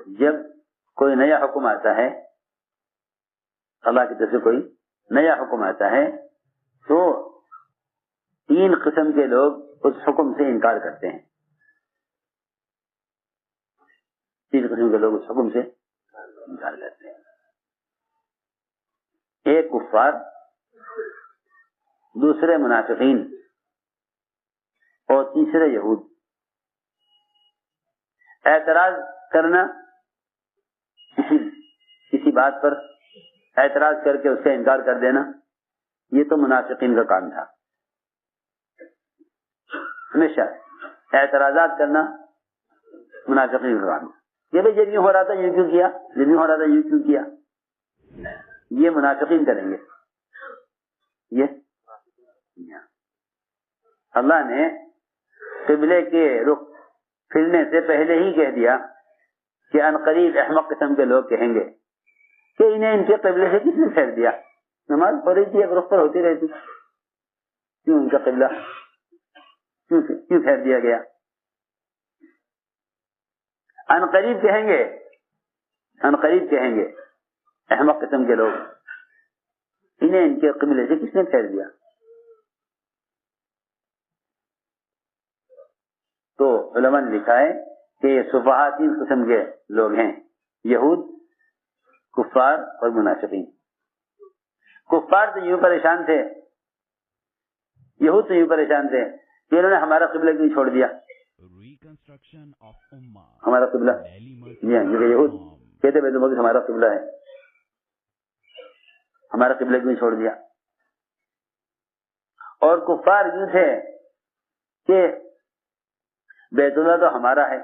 جب کوئی نیا حکم آتا ہے، اللہ کی طرف سے کوئی نیا حکم آتا ہے، تو 3 قسم کے لوگ اس حکم سے انکار کرتے ہیں. 3 قسم کے لوگ اس حکم سے انکار کرتے ہیں. ایک کفار، دوسرے منافقین، اور تیسرے یہود. اعتراض کرنا کسی بات پر اعتراض کر کے اس کا انکار کر دینا، یہ تو منافقین کا کام تھا. ہمیشہ اعتراضات کرنا منافقین کا کام تھا. یہ بھائی جب یوں ہو رہا تھا یوں کیوں کیا، جب یوں ہو رہا تھا یوں کیوں کیا، یہ منافقین کریں گے. یہ اللہ نے قبلے کے رخ پھرنے سے پہلے ہی کہہ دیا کہ عنقریب احمق قسم کے لوگ کہیں گے کہ انہیں ان کے قبلے سے کس نے پھیر دیا. نماز پڑھ رہی تھی ایک رخ پر ہوتی رہتی، کیوں ان کا قبلہ کیوں پھیر دیا گیا. عنقریب کہیں گے احمق قسم کے لوگ، انہیں ان کے قبلے سے کس نے پھیر دیا. تو علماء نے لکھا ہے کہ یہ سفہاء 3 قسم کے لوگ ہیں، یہود، کفار اور منافقین. کفار تو یوں پریشان تھے، یہود تو یوں پریشان تھے کہ انہوں نے ہمارا قبلہ کیوں چھوڑ دیا. ہمارا قبلہ، جی ہاں، کیونکہ یہود کہتے بیت المقدس ہمارا قبلہ ہے، ہمارا قبلہ کیوں چھوڑ دیا. اور کفار یوں تھے کہ بیت اللہ تو ہمارا ہے،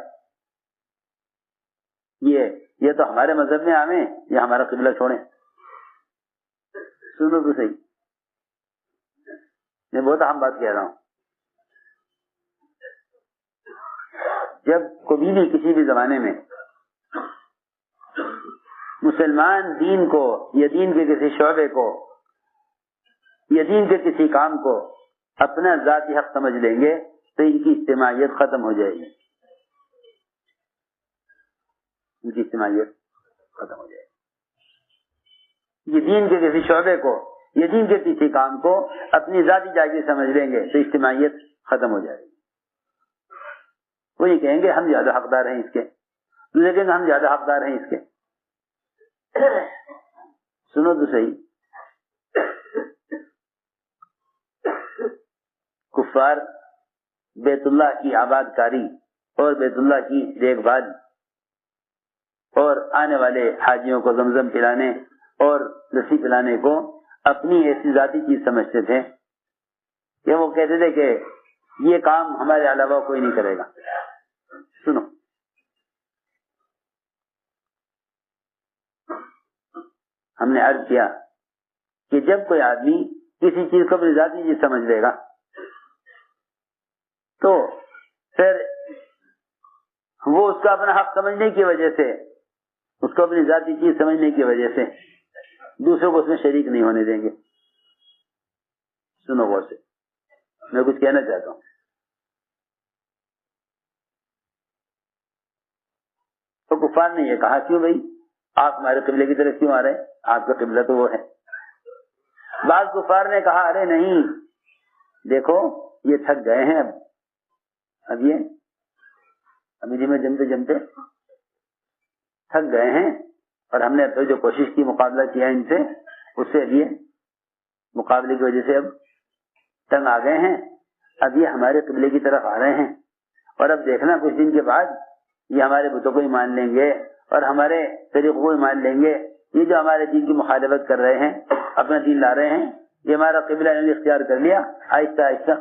یہ تو ہمارے مذہب میں آویں، یہ ہمارا قبلہ چھوڑیں. سنو تو صحیح، میں بہت اہم بات کہہ رہا ہوں. جب کبھی بھی کسی بھی زمانے میں مسلمان دین کو یا دین کے کسی شعبے کو یا دین کے کسی کام کو اپنا ذاتی حق سمجھ لیں گے تو ان کی اجتماعیت ختم ہو جائے گی. ان کی اجتماعیت ختم ہو جائے گی. یہ دین کے کسی شعبے کو یا دین کے کسی کام کو اپنی ذاتی جائیداد سمجھ لیں گے تو اجتماعیت ختم ہو جائے گی. وہ یہ کہیں گے ہم زیادہ حقدار ہیں اس کے، لیکن ہم زیادہ حقدار ہیں اس کے. سنو تو صحیح، کفار بیت اللہ کی آباد کاری اور بیت اللہ کی دیکھ بھال اور آنے والے حاجیوں کو زمزم پلانے اور لسی پلانے کو اپنی ایسی ذاتی چیز سمجھتے تھے کہ وہ کہتے تھے کہ یہ کام ہمارے علاوہ کوئی نہیں کرے گا. سنو، ہم نے عرض کیا کہ جب کوئی آدمی کسی چیز کو اپنی ذاتی چیز سمجھ لے گا تو پھر وہ اس کا اپنا حق سمجھنے کی وجہ سے، اس کو اپنی ذاتی چیز سمجھنے کی وجہ سے دوسروں کو اس میں شریک نہیں ہونے دیں گے. سنو غور سے، میں کچھ کہنا چاہتا ہوں. تو کفار نے یہ کہا کیوں بھائی آپ ہمارے قبلے کی طرف کیوں آ رہے ہیں، آپ کا قبلہ تو وہ ہے. بعض کفار نے کہا ارے نہیں، دیکھو یہ تھک گئے ہیں، اب یہ ابھی میں جمتے تھک گئے ہیں، اور ہم نے تو جو کوشش کی مقابلہ کیا ان سے، اس سے اب یہ مقابلے کی وجہ سے اب تنگ آ گئے ہیں. اب یہ ہمارے قبلے کی طرف آ رہے ہیں، اور اب دیکھنا کچھ دن کے بعد یہ ہمارے بتوں کو ہی مان لیں گے اور ہمارے طریقوں کو ہی مان لیں گے. یہ جو ہمارے دین کی مخالفت کر رہے ہیں، اپنا دین لا رہے ہیں، یہ ہمارا قبلہ انہوں نے اختیار کر لیا آہستہ آہستہ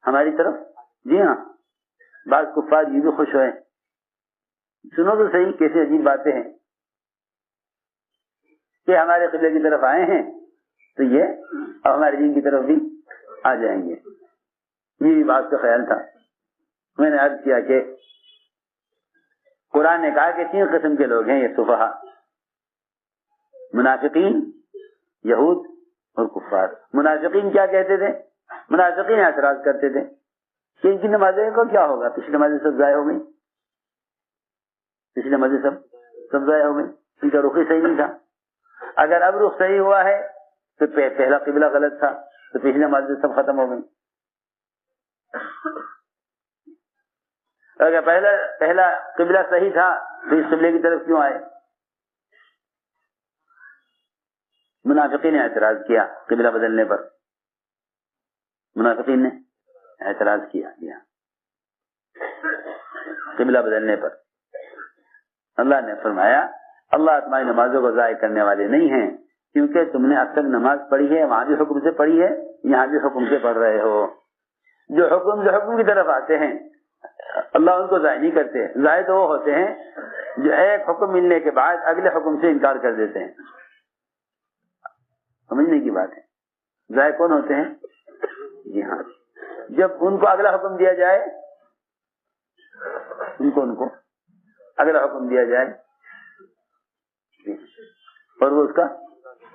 ہماری طرف. جی ہاں، بعض کفار یہ بھی خوش ہوئے. سنو تو صحیح کیسے عجیب باتیں ہیں کہ ہمارے قبلے کی طرف آئے ہیں تو یہ اب ہمارے دین کی طرف بھی آ جائیں گے. یہ بھی بات کا خیال تھا. میں نے عرض کیا کہ قرآن نے کہا کہ 3 قسم کے لوگ ہیں یہ صفحاء، منافقین، یہود اور کفار. منافقین کیا کہتے تھے؟ منافقین اعتراض کرتے تھے کہ ان کی نمازیں کو کیا ہوگا، پچھلی نمازیں سب ضائع ہو گئی، پچھلے مزے سب ضائع ہو گئے، ان کا رخ ہی صحیح نہیں تھا. اگر اب رخ صحیح ہوا ہے تو پہلا قبلہ غلط تھا تو پچھلے مزے سب ختم ہو گئے. اگر پہلا قبلہ صحیح تھا تو اس قبلے کی طرف کیوں آئے؟ منافقین نے اعتراض کیا قبلہ بدلنے پر. منافقین نے اعتراض کیا قبلہ بدلنے پر. اللہ نے فرمایا اللہ تمہاری نمازوں کو ضائع کرنے والے نہیں ہیں، کیونکہ تم نے اب تک نماز پڑھی ہے، وہاں بھی حکم سے پڑھی ہے، یہاں بھی حکم سے پڑھ رہے ہو. جو حکم کی طرف آتے ہیں اللہ ان کو ضائع نہیں کرتے. ضائع تو وہ ہوتے ہیں جو ایک حکم ملنے کے بعد اگلے حکم سے انکار کر دیتے ہیں. سمجھنے کی بات ہے. ضائع کون ہوتے ہیں؟ جی ہاں، جب ان کو اگلا حکم دیا جائے، ان کو اگلا حکم دیا جائے اور وہ اس کا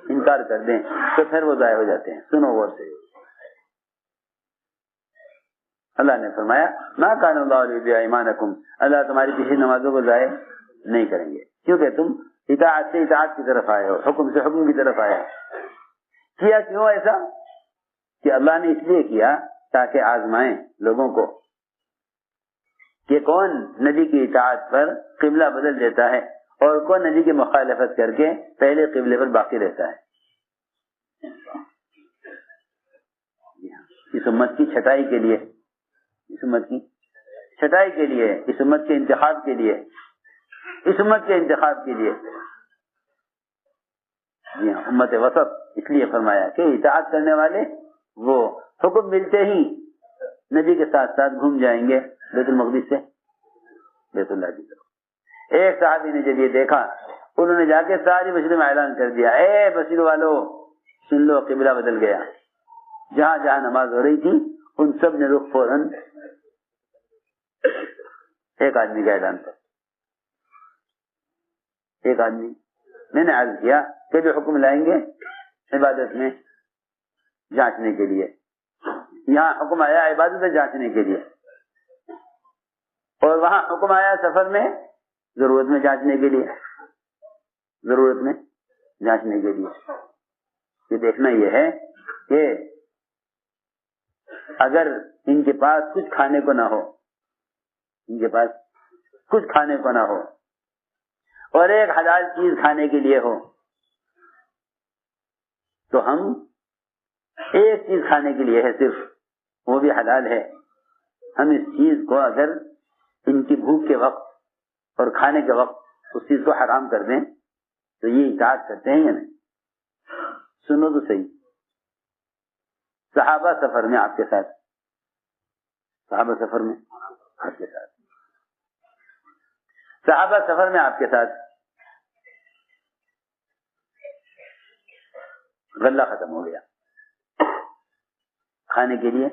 انکار کر دیں تو پھر وہ ضائع ہو جاتے ہیں. سنو غور سے. اللہ نے فرمایا ما کان اللہ لیضیع ایمانکم، اللہ تمہاری پیچھے نمازوں کو ضائع نہیں کریں گے، کیونکہ تم اطاعت سے اطاعت کی طرف آئے ہو، حکم سے حکم کی طرف آئے ہو. کیا کیوں ایسا؟ کہ اللہ نے اس لیے کیا تاکہ آزمائیں لوگوں کو کہ کون نبی کی اطاعت پر قبلہ بدل دیتا ہے اور کون نبی کی مخالفت کر کے پہلے قبلے پر باقی رہتا ہے. اس امت کی چھٹائی کے لیے، اس امت کی چھٹائی کے لیے، اس امت کے انتخاب کے لیے، اس امت کے انتخاب کے لیے جی ہاں امت وسط اس لیے فرمایا کہ اطاعت کرنے والے وہ حکم ملتے ہی نبی کے ساتھ ساتھ گھوم جائیں گے بیت المقدس سے بیت اللہ کی طرف. ایک صحابی نے جب یہ دیکھا انہوں نے جا کے ساری بصری میں اعلان کر دیا اے بصیر والو سن لو قبلہ بدل گیا. جہاں جہاں نماز ہو رہی تھی ان سب نے رخ فوراً ایک آدمی کا اعلان کر. ایک آدمی میں نے عرض کیا کہ جو حکم لائیں گے عبادت میں جانچنے کے لیے، یہاں حکم آیا عبادت میں جانچنے کے لیے اور وہاں حکم آیا سفر میں ضرورت میں جانچنے کے لیے، ضرورت میں جانچنے کے لیے. یہ دیکھنا یہ ہے کہ اگر ان کے پاس کچھ کھانے کو نہ ہو، ان کے پاس کچھ کھانے کو نہ ہو اور ایک حلال چیز کھانے کے لیے ہو تو ہم ایک چیز کھانے کے لیے ہے صرف، وہ بھی حلال ہے. ہم اس چیز کو اگر ان کی بھوک کے وقت اور کھانے کے وقت اس چیز کو حرام کر دیں تو یہ اطاعت کرتے ہیں یا نہیں؟ سنو تو صحیح. صحابہ سفر میں آپ کے ساتھ، صحابہ سفر میں آپ کے ساتھ، صحابہ سفر میں آپ کے ساتھ، غلہ ختم ہو گیا، کھانے کے لیے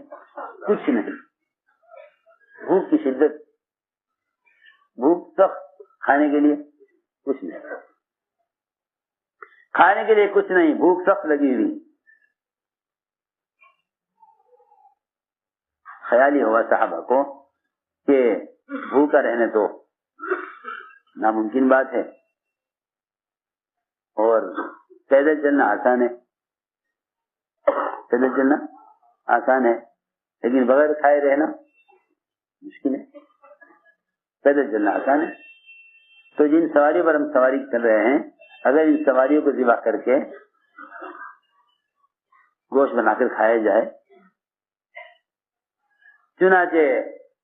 کچھ نہیں، بھوک کی شدت، بھوک سخت، کھانے کے لیے کچھ نہیں، کھانے کے لیے کچھ نہیں، بھوک سخت لگی ہوئی. خیال ہی ہوا صحابہ کو کہ بھوکا رہنے تو ناممکن بات ہے اور پیدل چلنا آسان ہے، پیدل چلنا آسان ہے لیکن بغیر کھائے رہنا مشکل ہے. پیدل چلنا آسان ہے تو جن سواریوں پر ہم سواری کر رہے ہیں اگر ان سواریوں کو ذبح کر کے گوشت بنا کر کھایا جائے. چنانچہ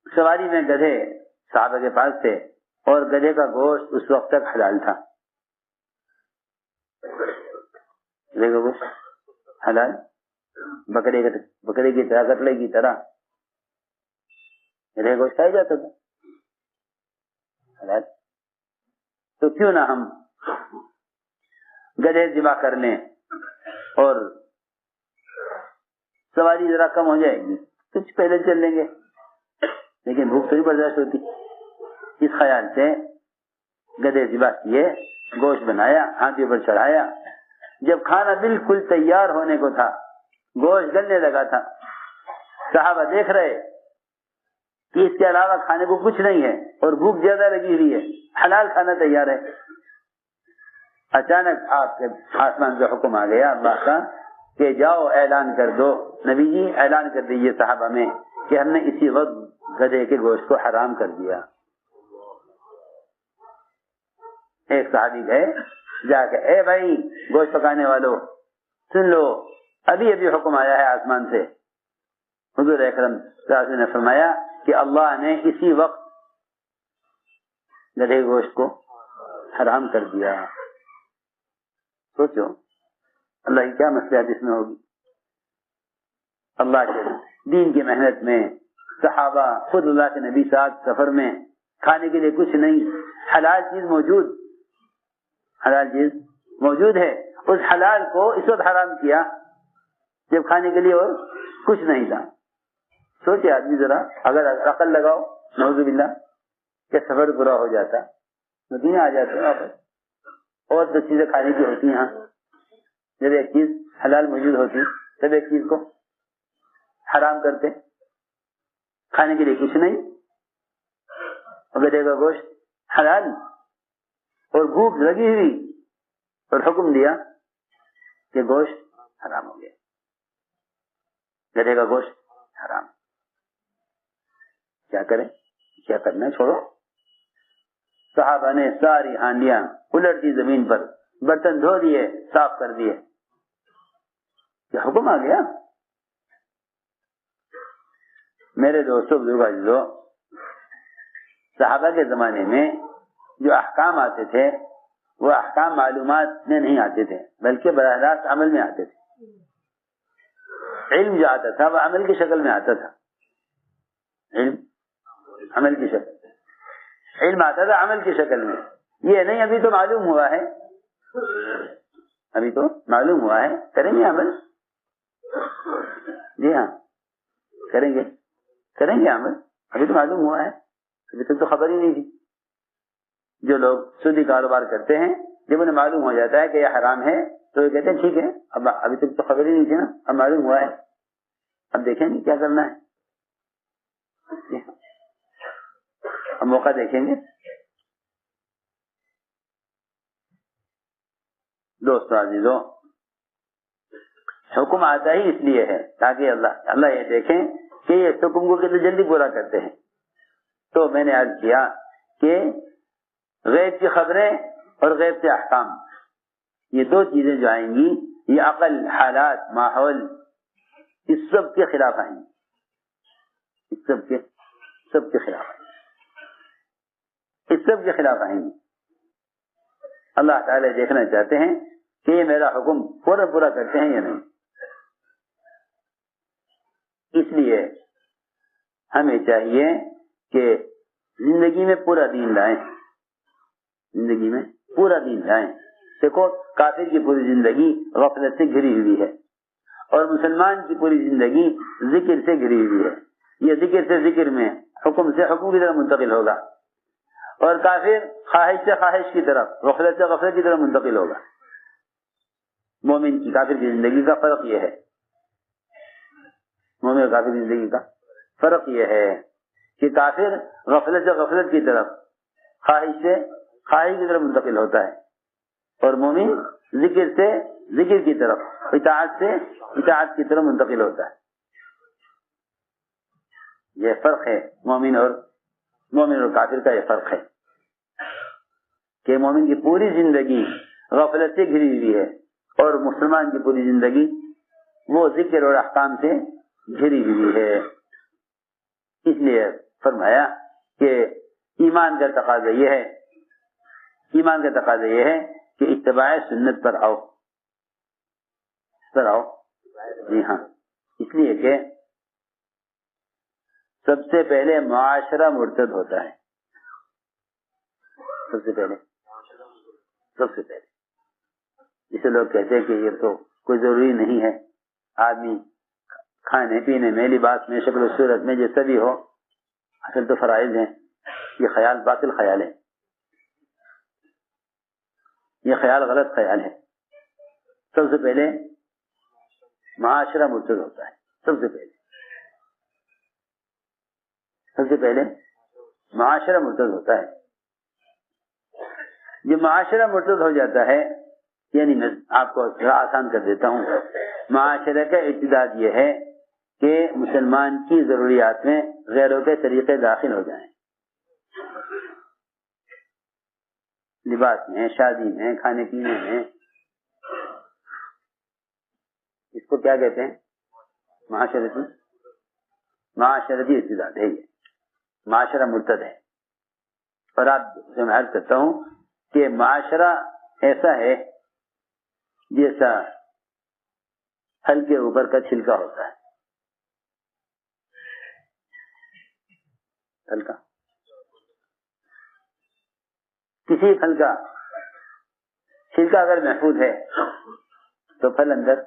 سواری میں گدھے صحابہ کے پاس تھے اور گدھے کا گوشت اس وقت تک حلال تھا. گدھے کا گوشت حلال، بکرے کی طرح، کٹلے کی طرح گدھے کا گوشت کھایا جاتا تھا حلال. تو کیوں نہ ہم گدھے ذبح کر لیں اور سواری ذرا کم ہو جائے گی، کچھ پہلے چل لیں گے لیکن بھوک تو نہیں برداشت ہوتی. اس خیال سے گدھے ذبح کیے، گوشت بنایا، ہاتھیوں پر چڑھایا. جب کھانا بالکل تیار ہونے کو تھا، گوشت گلنے لگا تھا، صحابہ دیکھ رہے کہ اس کے علاوہ کھانے کو کچھ نہیں ہے اور بھوک زیادہ لگی ہوئی ہے، حلال کھانا تیار ہے. اچانک آپ کے آسمان سے حکم آ گیا اللہ کا کہ جاؤ اعلان کر دو, نبی جی اعلان کر دیجیے صحابہ میں کہ ہم نے اسی وقت گدھے کے گوشت کو حرام کر دیا. ایک صحابی گئے جا کے, اے بھائی گوشت پکانے والوں سن لو, ابھی ابھی حکم آیا ہے آسمان سے. حضور اکرم صلی اللہ علیہ وسلم نے فرمایا کہ اللہ نے اسی وقت گدھے گوشت کو حرام کر دیا. سوچو اللہ کی کیا مصلحت اس میں ہوگی. اللہ کے دین کی محنت میں صحابہ, خود اللہ کے نبی صاحب سفر میں, کھانے کے لیے کچھ نہیں, حلال چیز موجود, حلال چیز موجود ہے, اس حلال کو اس وقت حرام کیا جب کھانے کے لیے اور کچھ نہیں تھا. سوچے آدمی ذرا, اگر عقل لگاؤ نعوذ باللہ کہ سفر پورا ہو جاتا, مدینہ آ جاتے واپس, اور تو چیزیں کھانے کی ہوتی ہیں. جب ایک چیز حلال موجود ہوتی تب ایک چیز کو حرام کرتے, کھانے کے لیے کچھ نہیں, گدھے کا گوشت حلال, اور بھوک لگی ہوئی, اور حکم دیا کہ گوشت حرام ہو گیا, گدھے کا گوشت حرام. کیا کریں, کیا کرنا, چھوڑو. صحابہ نے ساری ہانڈیاں الٹ دی زمین پر, برتن دھو دیے, صاف کر دیے. کیا حکم آ گیا. میرے دوستوں بزرگوں عزیزوں, صحابہ کے زمانے میں جو احکام آتے تھے وہ احکام معلومات میں نہیں آتے تھے, بلکہ براہ راست عمل میں آتے تھے. علم جو آتا تھا وہ عمل کی شکل میں آتا تھا. علم عمل کی شکل, علم آتا تھا عمل کی شکل میں. یہ نہیں ابھی تو معلوم ہوا ہے, ابھی تو معلوم ہوا ہے, کریں گے عمل. جی ہاں کریں گے, کریں گے عمل, ابھی تو معلوم ہوا ہے, ابھی تک تو خبر ہی نہیں تھی. جو لوگ سودی کاروبار کرتے ہیں, جب انہیں معلوم ہو جاتا ہے کہ یہ حرام ہے تو یہ کہتے ہیں ٹھیک ہے, اب ابھی تک تو خبر ہی نہیں تھی نا, اب معلوم ہوا ہے, اب دیکھیں گے کیا کرنا ہے, اب موقع دیکھیں گے. دوستو عزیزوں, حکم آتا ہی اس لیے ہے تاکہ اللہ یہ دیکھیں کہ یہ حکم کو کتنی جلدی پورا کرتے ہیں. تو میں نے عرض کیا کہ غیب کی خبریں اور غیب سے احکام, یہ دو چیزیں جو آئیں گی, یہ عقل, حالات, ماحول, اس سب کے خلاف آئیں گی, اس سب کے خلاف آئیں گی, اس سب کے خلاف آئیں گی. اللہ تعالی دیکھنا چاہتے ہیں کہ یہ میرا حکم فوراً پورا کرتے ہیں یا نہیں. اس لیے ہمیں چاہیے کہ زندگی میں پورا دین لائیں, زندگی میں پورا دین لائیں. دیکھو کافر کی پوری زندگی غفلت سے گھری ہوئی ہے, اور مسلمان کی پوری زندگی ذکر سے گھری ہوئی ہے. یہ ذکر سے ذکر میں, حکم سے حکم کی طرف منتقل ہوگا, اور کافر خواہش سے خواہش کی طرف, غفلت سے غفلت کی طرف منتقل ہوگا. مومن کی کافر کی زندگی کا فرق یہ ہے, مومن اور کافر کی زندگی کا فرق یہ ہے کہ کافر غفلت سے غفلت کی طرف, خواہش سے خواہش کی طرف منتقل ہوتا ہے, اور مومن ذکر سے ذکر کی طرف, اطاعت سے اطاعت کی طرف منتقل ہوتا ہے. یہ فرق ہے مومن اور کافر کا. یہ فرق ہے کہ مومن کی پوری زندگی غفلت سے گھری ہوئی ہے, اور مسلمان کی پوری زندگی وہ ذکر اور احکام سے گھری ہوئی ہے. اس لیے فرمایا کہ ایمان کا تقاضا یہ ہے, ایمان کا تقاضا یہ ہے کہ اتباع سنت پر آؤ, پر آؤ. جی ہاں, اس لیے کہ سب سے پہلے معاشرہ مرتد ہوتا ہے, سب سے پہلے جسے لوگ کہتے ہیں کہ یہ تو کوئی ضروری نہیں ہے, آدمی کھانے پینے میں, لباس میں, شکل و صورت میں جیسا بھی ہو, اصل تو فرائض ہیں. یہ خیال باطل خیال ہے, یہ خیال غلط خیال ہے. سب سے پہلے معاشرہ مرتد ہوتا ہے, سب سے پہلے معاشرہ مرتد ہوتا ہے. معاشرہ مرتد ہو جاتا ہے، یعنی میں آپ کو تھوڑا آسان کر دیتا ہوں، معاشرے کا ارتداد یہ ہے کہ مسلمان کی ضروریات میں غیروں کے طریقے داخل ہو جائیں، لباس میں، شادی میں، کھانے پینے میں. اس کو کیا کہتے ہیں؟ معاشرتی ارتداد ہے. یہ معاشرہ مرتد ہے. اور آپ سے میں عرض کرتا ہوں کہ معاشرہ ایسا ہے جیسا پھل کے اوپر کا چھلکا ہوتا ہے. پھل کا، کسی پھل کا چھلکا اگر محفوظ ہے تو پھل اندر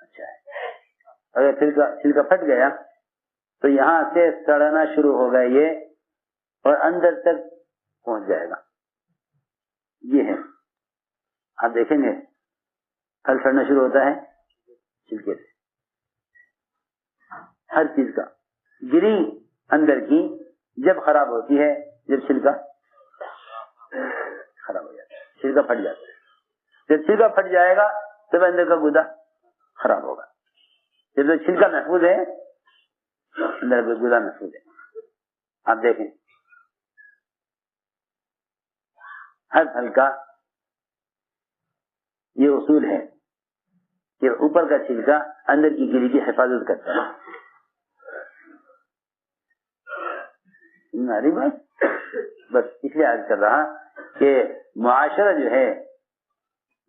اچھا ہے. اگر چھلکا پھٹ گیا تو یہاں سے سڑنا شروع ہوگا یہ، اور اندر تک پہنچ جائے گا. یہ ہے، آپ دیکھیں گے پھل سڑنا شروع ہوتا ہے چھلکے سے. ہر چیز کا گری اندر کی جب خراب ہوتی ہے جب چھلکا خراب ہو جاتا ہے، چھلکا پھٹ جاتا ہے. جب چھلکا پھٹ جائے گا تب اندر کا گودا خراب ہوگا. جب چھلکا محفوظ ہے اندر کا گودا محفوظ ہے. آپ دیکھیں ہر پھل کا یہ اصول ہے کہ اوپر کا چھلکا اندر کی گری کی حفاظت کرتا ہے. ہماری بات بس اس لیے عرض کر رہا کہ معاشرہ جو ہے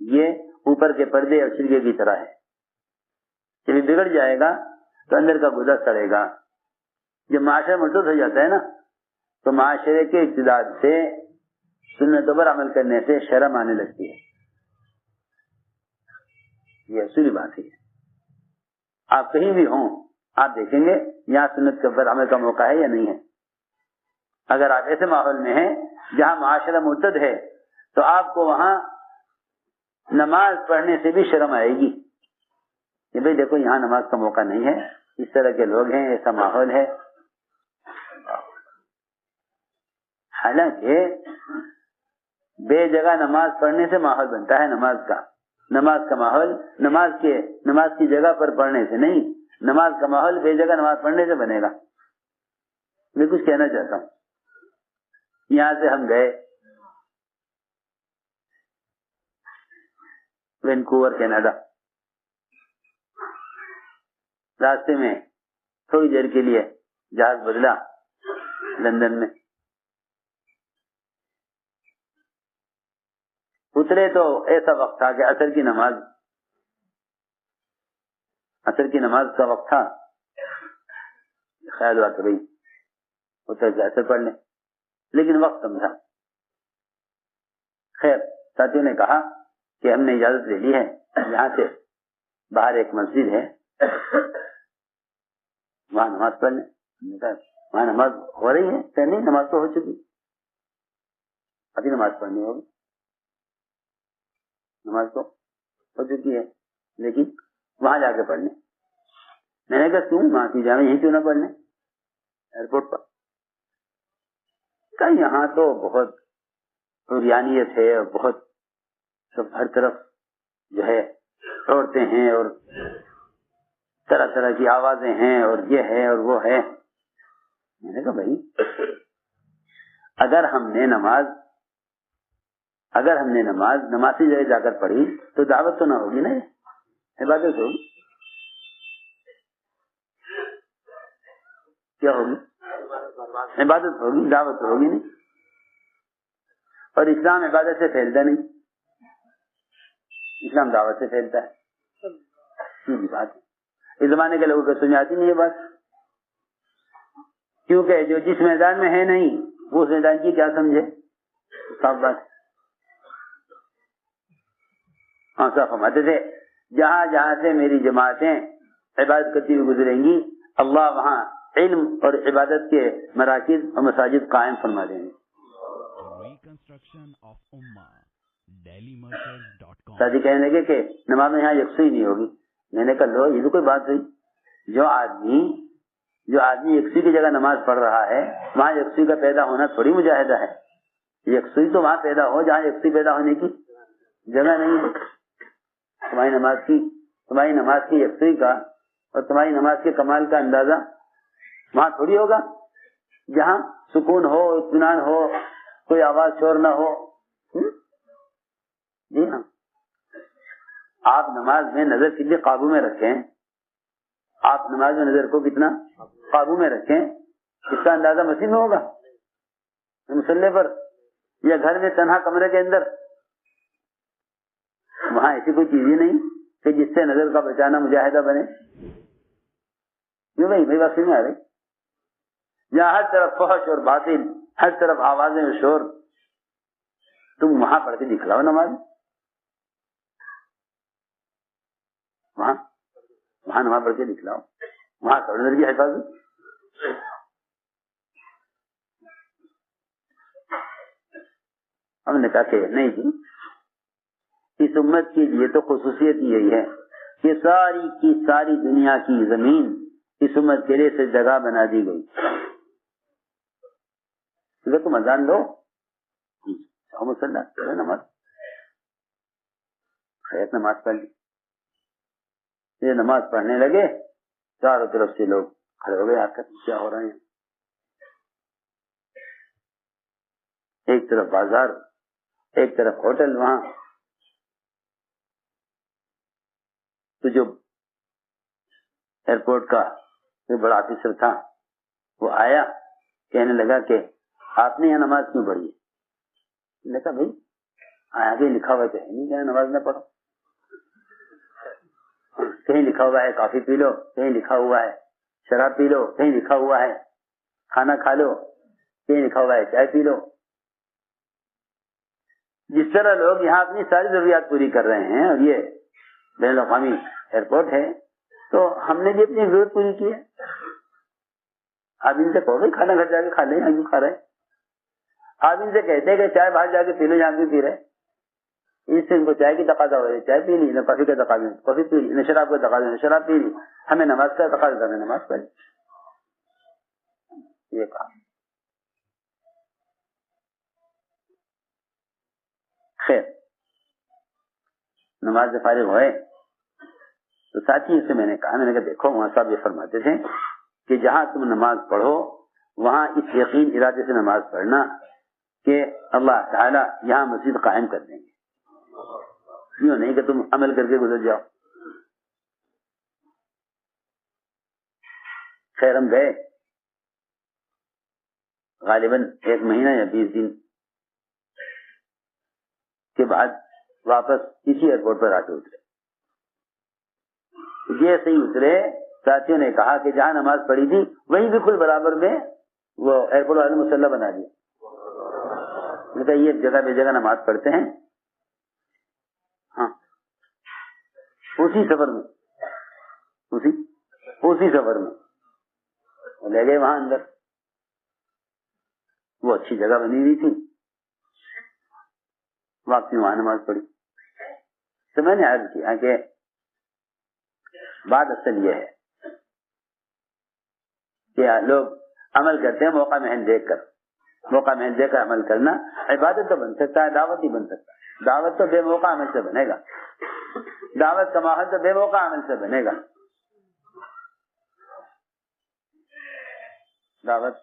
یہ اوپر کے پردے اور چھلکے کی طرح ہے. جب یہ بگڑ جائے گا تو اندر کا گودا سڑے گا. جب معاشرہ مرتد ہو جاتا ہے نا تو معاشرے کے ارتداد سے، سنتوں پر عمل کرنے سے شرم آنے لگتی ہے. یہ اصولی بات ہے. آپ کہیں بھی ہوں آپ دیکھیں گے یہاں سنت پر عمل کا موقع ہے یا نہیں ہے. اگر آپ ایسے ماحول میں ہیں جہاں معاشرہ مرتد ہے تو آپ کو وہاں نماز پڑھنے سے بھی شرم آئے گی کہ بھئی دیکھو یہاں نماز کا موقع نہیں ہے، اس طرح کے لوگ ہیں، ایسا ماحول ہے. حالانکہ بے جگہ نماز پڑھنے سے ماحول بنتا ہے. نماز کا ماحول نماز کی جگہ پر پڑھنے سے نہیں، نماز کا ماحول بے جگہ نماز پڑھنے سے بنے گا. میں کچھ کہنا چاہتا ہوں. یہاں سے ہم گئے وینکوور کینیڈا. راستے میں تھوڑی دیر کے لیے جہاز بدلا لندن میں. اترے تو ایسا وقت تھا کہ عصر کی نماز کا وقت تھا. خیال ہوا کہ بھائی اتر کے عصر پڑھ لیں، لیکن وقت کم تھا. خیر ساتھیوں نے کہا کہ ہم نے اجازت لے لی ہے، یہاں سے باہر ایک مسجد ہے وہاں نماز پڑھ لیں. وہاں نماز ہو رہی ہے کہ نہیں؟ نماز تو ہو چکی، ابھی نماز پڑھنی ہوگی. نماز تو ہو چکی ہے لیکن وہاں جا کے پڑھ لیں. میں نے کہا کیوں؟ وہاں کی جامع یہیں کیوں نہ پڑھ لیں ایئرپورٹ پر؟ کہ یہاں تو بہت عریانیت ہے، بہت سب ہر طرف جو ہے عورتیں ہیں اور طرح طرح کی آوازیں ہیں اور یہ ہے اور وہ ہے. میں نے کہا بھائی اگر ہم نے نمازی جگہ جا کر پڑھی تو دعوت تو نہ ہوگی نا، عبادت ہوگی. کیا ہوگی؟ عبادت ہوگی، دعوت ہوگی نہیں. اور اسلام عبادت سے پھیلتا نہیں، اسلام دعوت سے پھیلتا ہے. سیدھی بات ہے. اس زمانے کے لوگوں کو سمجھ آتی نہیں یہ بات، کیونکہ جو جس میدان میں ہے نہیں وہ اس میدان کی کیا سمجھے. صاف بات. ہاں صاحب فرماتے تھے جہاں جہاں سے میری جماعتیں عبادت کرتی ہوئی گزریں گی اللہ وہاں علم اور عبادت کے مراکز اور مساجد قائم فرما دیں گے. ساتھی کہنے لگے کہ نماز میں یہاں یکسوئی نہیں ہوگی. میں نے کہا لو یہ تو کوئی بات ہوئی. جو آدمی یکسوئی کی جگہ نماز پڑھ رہا ہے وہاں یکسوئی کا پیدا ہونا تھوڑی مجاہدہ ہے. یکسوئی تو وہاں پیدا ہو جہاں یکسوئی پیدا ہونے کی جگہ نہیں ہے. تمہاری نماز کی یکسوئی کا اور تمہاری نماز کے کمال کا اندازہ وہاں تھوڑی ہوگا جہاں سکون ہو, اطمینان ہو, کوئی آواز شور نہ ہو. جی ہاں, آپ نماز میں نظر کتنے قابو میں رکھیں, آپ نماز میں نظر کو کتنا قابو میں رکھیں, اس کا اندازہ مسجد میں ہوگا, مصلی پر, یا گھر میں تنہا کمرے کے اندر. وہاں ایسی کوئی چیز ہی نہیں کہ جس سے نظر کا بچانا مجاہدہ بنے. کیوں بھائی بات سمجھ آ رہی؟ جہاں ہر طرف فحش اور باطل, ہر طرف آوازیں اور شور, تم وہاں پڑھ کے دکھلاؤ نماز. وہاں نماز پڑھ کے دکھلاؤ, وہاں نظر کی حفاظت. ہم نے کہا کہ نہیں جی, اس امت کی یہ تو خصوصیت یہی ہے کہ ساری کی ساری دنیا کی زمین اس امت کے لیے سے جگہ بنا دی گئی. تم اذان دو, نماز خیر نماز پڑھ لی. یہ نماز پڑھنے لگے, چاروں طرف سے لوگ کھڑے ہو گئے, آ کر کیا ہو رہے ہیں. ایک طرف بازار, ایک طرف ہوٹل. وہاں تو جو ایئرپورٹ کا جو بڑا آفیسر تھا وہ آیا, کہنے لگا کہ آپ نے یہاں نماز کیوں پڑھی ہے؟ میں نے کہا بھائی آگے لکھا ہوا تو ہے نہیں کہ نماز نہ پڑھو. کہیں لکھا ہوا ہے کافی پی لو, کہیں لکھا ہوا ہے شراب پی لو, کہیں لکھا ہوا ہے کھانا کھا لو, کہیں لکھا ہوا ہے چائے پی لو. جس طرح لوگ یہاں اپنی ساری ضروریات پوری کر رہے ہیں, اور یہ بین الاقوامی ایئرپورٹ ہے, تو ہم نے بھی اپنی ضرورت پوری کی ہے. آپ ان سے کہو گے کھانا گھر جا کے کھا لیں, یہاں کیوں کھا رہے ہیں؟ آپ ان سے کہتے ہیں کہ چائے باہر جا کے پی لو, یہاں کیوں پی رہے؟ اس سے ان کو چائے کی تقاضا ہو رہی ہے, چائے پی لی, نہ کافی کا تقاضا کافی پی لی, نہ شراب کا تقاضا نہ شراب پی لی. ہمیں نماز کا تقاضا کرنا نماز پڑھی. یہ کہا خیر نماز سے فارغ ہوئے تو ساتھی سے میں نے کہا دیکھو وہاں صاحب یہ فرماتے تھے کہ جہاں تم نماز پڑھو وہاں اس یقین ارادے سے نماز پڑھنا کہ اللہ تعالیٰ یہاں مسجد قائم کر دیں گے. یوں نہیں کہ تم عمل کر کے گزر جاؤ. خیر ہم گئے, غالباً 1 مہینہ یا 20 دن کے بعد واپس اسی ایئرپورٹ پر آ کے اترے. جیسے ہی اترے ساتھیوں نے کہا کہ جہاں نماز پڑھی تھی وہیں بالکل برابر میں وہ ایئرپورٹ والے نے مسلح بنا دیا. میں کہا یہ جگہ بے جگہ نماز پڑھتے ہیں. ہاں اسی سفر میں اسی سفر میں وہ لے گئے وہاں اندر. وہ اچھی جگہ بنی ہوئی تھی, واپسی وہاں نماز پڑھی. تو میں نے عرض کیا کہ بات اصل یہ ہے کہ لوگ عمل کرتے ہیں موقع محل دیکھ کر. موقع محل دیکھ کر عمل کرنا عبادت تو بن سکتا ہے, دعوت ہی بن سکتا ہے. دعوت تو بے موقع عمل سے بنے گا, دعوت کا ماحول تو بے موقع عمل سے بنے گا. دعوت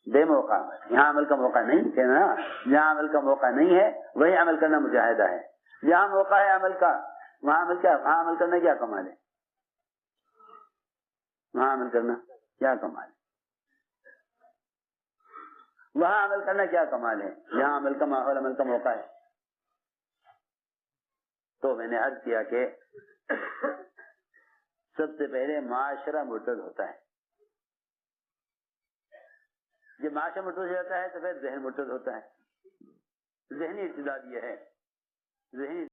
بے موقع عمل, یہاں عمل کا موقع نہیں ہے نا. جہاں عمل کا موقع نہیں ہے وہی عمل کرنا مجاہدہ ہے. جہاں موقع ہے عمل کا وہاں عمل کرنا کیا کمال ہے. وہاں عمل کرنا کیا کمال ہے. وہاں عمل کرنا کیا کمال ہے. یہاں عمل کا ماحول عمل کا موقع ہے. تو میں نے عرض کیا کہ سب سے پہلے معاشرہ مرتد ہوتا ہے. جب معاشرہ مرتد ہو جاتا ہے تو پھر ذہن مرتد ہوتا ہے. ذہنی ارتداد یہ ہے. ذہنی